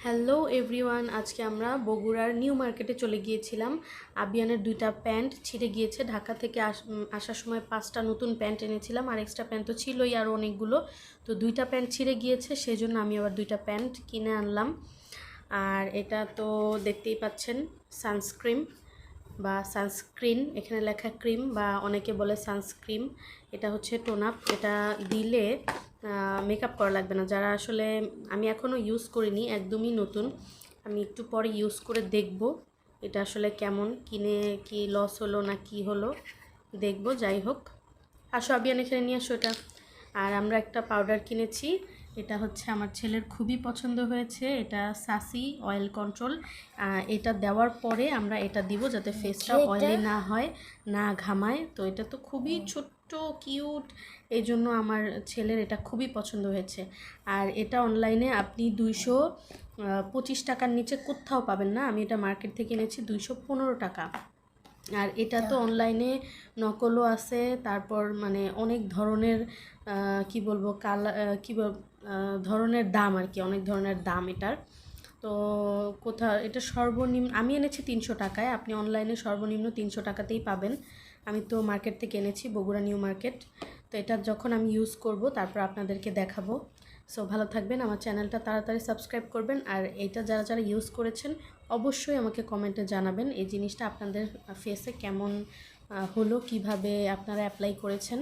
Hello everyone, আজকে আমরা বগুড়ার নিউ মার্কেটে চলে গিয়েছিলাম। আবিয়ানের দুইটা প্যান্ট ছিঁড়ে গিয়েছে। ঢাকা থেকে আসার সময় 5টা নতুন প্যান্ট এনেছিলাম, আর এক্সট্রা প্যান্ট তো ছিলই আরও অনেকগুলো। তো দুইটা প্যান্ট ছিঁড়ে গিয়েছে, সেজন্য আমি আবার দুইটা প্যান্ট কিনে আনলাম। আর এটা তো দেখতেই পাচ্ছেন, সানস্ক্রিন বা সানস্ক্রিন, এখানে লেখা ক্রিম বা অনেকে বলে সানস্ক্রিন। এটা হচ্ছে টোন আপ, এটা দিলে মেকআপ করা লাগবে না। যারা আসলে, আমি এখনও ইউজ করিনি, একদমই নতুন, আমি একটু পরে ইউজ করে দেখব এটা আসলে কেমন, কিনে কি লস হলো না কি হলো দেখব। যাই হোক, আসো আবিয়ান এখানে নিয়ে আসো এটা। আর আমরা একটা পাউডার কিনেছি, এটা হচ্ছে আমার ছেলের খুবই পছন্দ হয়েছে। এটা সাসি অয়েল কন্ট্রোল। এটা দেওয়ার পরে আমরা এটা দিব যাতে ফেসটা অয়েলি না হয়, না ঘামায়। তো এটা তো খুবই ছোট্ট কিউট, এই জন্য আমার ছেলের এটা খুবই পছন্দ হয়েছে। আর এটা অনলাইনে আপনি 225 টাকার নিচে কোথাও পাবেন না। আমি এটা মার্কেট থেকে এনেছি 215 টাকা। আর এটা তো অনলাইনে নকলও আছে, তারপর মানে অনেক ধরনের কি বলবো কি ধরনের দাম আর কি, অনেক ধরনের দাম এটার। তো কোথাও এটা সর্বনিম্ন আমি এনেছি 300 টাকায়, আপনি অনলাইনে সর্বনিম্ন 300 টাকাতেই পাবেন। আমি তো মার্কেট থেকে এনেছি, বগুড়া নিউ মার্কেট। তো এটা যখন আমি ইউজ করব তারপর আপনাদেরকে দেখাবো। সো ভালো থাকবেন, আমার চ্যানেলটা তাড়াতাড়ি সাবস্ক্রাইব করবেন। আর এইটা যারা যারা ইউজ করেছেন অবশ্যই আমাকে কমেন্টে জানাবেন এই জিনিসটা আপনাদের ফেসে কেমন হলো, কিভাবে আপনারা অ্যাপ্লাই করেছেন।